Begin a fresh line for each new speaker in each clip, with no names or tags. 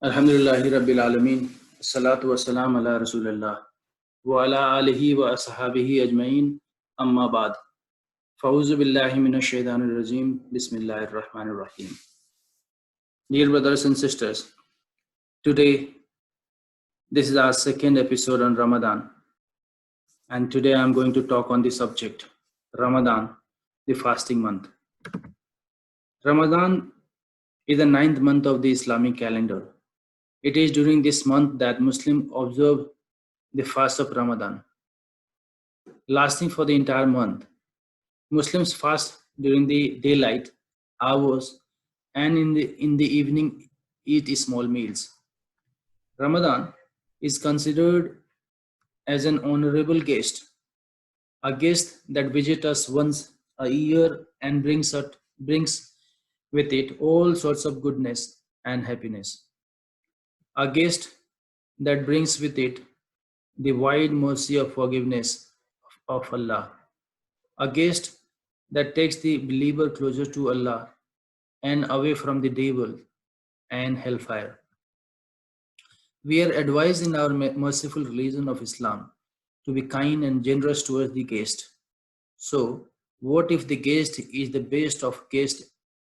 Alhamdulillahi Rabbil Alameen. Salatu wassalam ala Rasulullah. Wa ala alihi wa ashabihi ajma'in. Amma ba'd. Fa'uzu billahi minash shaitanir rajim. Bismillahir rahmanir rahim. Dear brothers and sisters, today this is our second episode on Ramadan. And today I'm going to talk on the subject Ramadan, the fasting month. Ramadan is the ninth month of the Islamic calendar. It is during this month that Muslims observe the fast of Ramadan, lasting for the entire month. Muslims fast during the daylight hours and in the evening eat small meals. Ramadan is considered as an honorable guest, a guest that visits us once a year and brings with it all sorts of goodness and happiness. A guest that brings with it the wide mercy of forgiveness of Allah. A guest that takes the believer closer to Allah and away from the devil and hellfire. We are advised in our merciful religion of Islam to be kind and generous towards the guest. So, what if the guest is the best of guests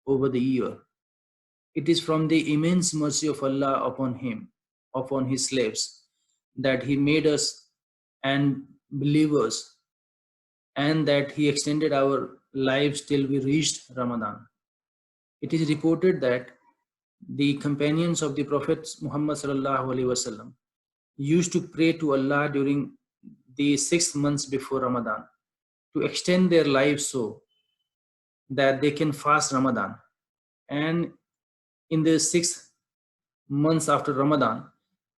over the year? It is from the immense mercy of Allah upon him, upon his slaves, that he made us and believers, and that he extended our lives till we reached Ramadan. It is reported that the companions of the Prophet Muhammad sallallahu alaihi wasallam used to pray to Allah during the 6 months before Ramadan to extend their lives so that they can fast Ramadan. And in the 6 months after Ramadan,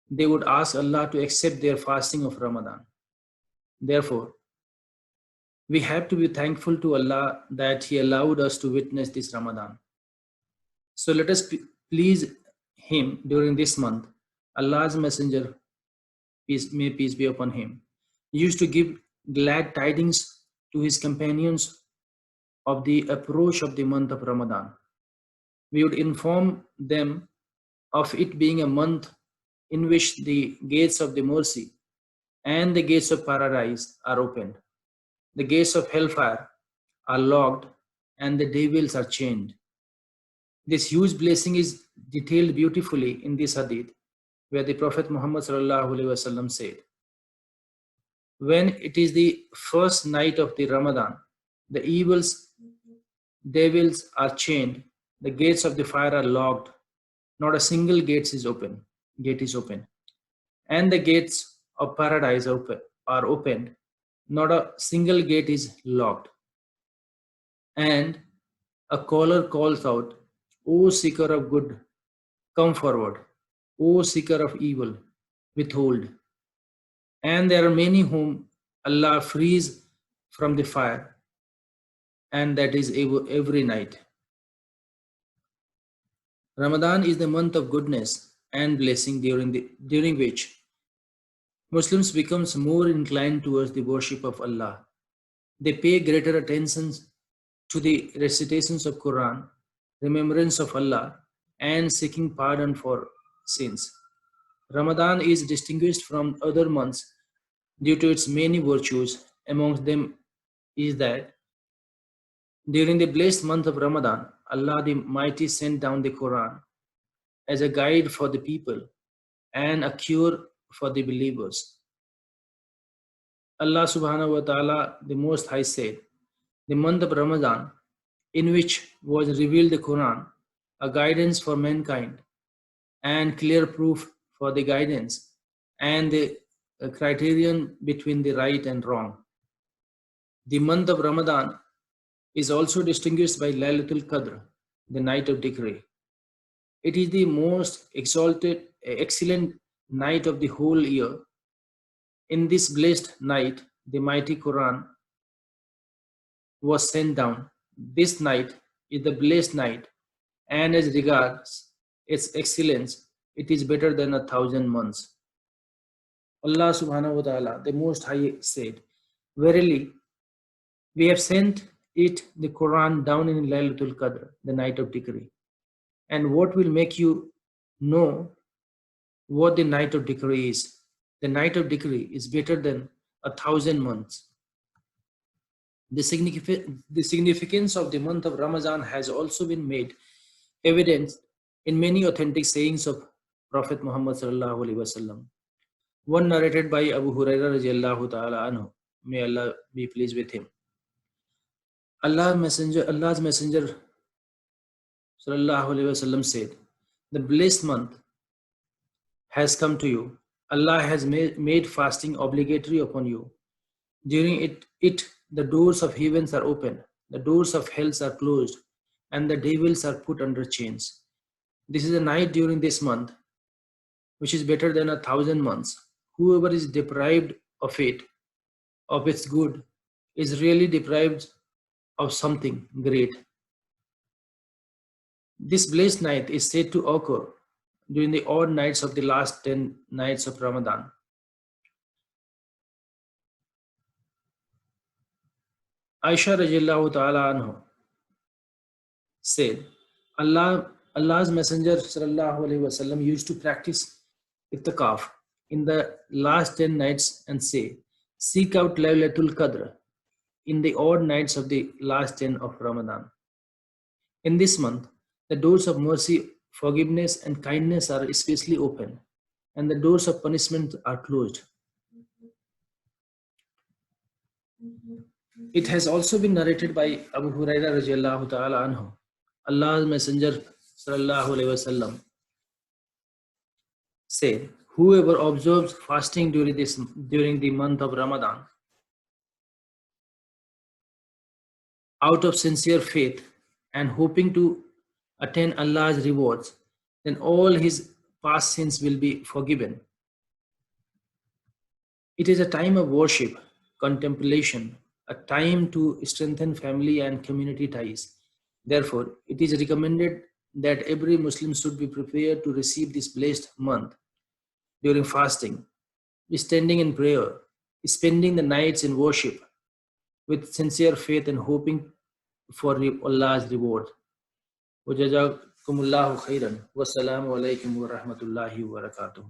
they would ask Allah to accept their fasting of Ramadan. Therefore, we have to be thankful to Allah that He allowed us to witness this Ramadan. So let us please Him during this month. Allah's Messenger, may peace be upon him, used to give glad tidings to his companions of the approach of the month of Ramadan. We would inform them of it being a month in which the gates of the mercy and the gates of paradise are opened. The gates of hellfire are locked and the devils are chained. This huge blessing is detailed beautifully in this hadith, where the Prophet Muhammad said, when it is the first night of the Ramadan, the devils are chained, the gates of the fire are locked, not a single gate is open, and the gates of paradise are opened, not a single gate is locked. And a caller calls out, O seeker of good, come forward. O seeker of evil, withhold. And there are many whom Allah frees from the fire, and that is every night. Ramadan is the month of goodness and blessing during which Muslims becomes more inclined towards the worship of Allah. They pay greater attention to the recitations of Quran, remembrance of Allah, and seeking pardon for sins. Ramadan is distinguished from other months due to its many virtues. Amongst them is that during the blessed month of Ramadan, Allah the Mighty sent down the Quran as a guide for the people and a cure for the believers. Allah subhanahu wa ta'ala, the Most High, said, the month of Ramadan, in which was revealed the Quran, a guidance for mankind and clear proof for the guidance and the criterion between the right and wrong. The month of Ramadan is also distinguished by Laylatul Qadr, the night of decree. It is the most excellent night of the whole year. In this blessed night, the mighty Quran was sent down. This night is the blessed night, and as regards its excellence, it is better than 1,000 months. Allah subhanahu wa ta'ala, the Most High, said, verily, we have sent it, the Quran, down in Laylatul Qadr, the night of decree. And what will make you know what the night of decree is. The night of decree is better than 1,000 months. The significance of the month of Ramadan has also been made evident in many authentic sayings of Prophet Muhammad sallallahu alaihi wasallam. One narrated by Abu Hurairah radiallahu ta'ala anhu, may Allah be pleased with him. Allah's messenger sallallahu alaihi wasallam said, "The blessed month has come to you. Allah has made fasting obligatory upon you. During it, the doors of heavens are open, the doors of hells are closed, and the devils are put under chains. This is a night during this month, which is better than 1,000 months. Whoever is deprived of it, of its good, is really deprived of something great." This blessed night is said to occur during the odd nights of the last 10 nights of Ramadan. Aisha radiallahu ta'ala anhu said, Allah's Messenger sallallahu alaihi wasallam used to practice itikaf in the last 10 nights and say, "Seek out Laylatul Qadr in the odd nights of the last 10 of Ramadan." In this month, the doors of mercy, forgiveness, and kindness are especially open, and the doors of punishment are closed. It has also been narrated by Abu Hurairah radiallahu ta'ala anhu. Allah's Messenger sallallahu alaihi wasallam said, "Whoever observes fasting during the month of Ramadan out of sincere faith and hoping to attain Allah's rewards, then all his past sins will be forgiven." It is a time of worship, contemplation, a time to strengthen family and community ties. Therefore, it is recommended that every Muslim should be prepared to receive this blessed month during fasting, standing in prayer, spending the nights in worship with sincere faith and hoping for Allah's reward. وَجَزَاكُمُ اللَّهُ خَيْرًا وَالسَّلَامُ عَلَيْكُمْ وَرَحْمَةُ اللَّهِ وَبَرَكَاتُهُ.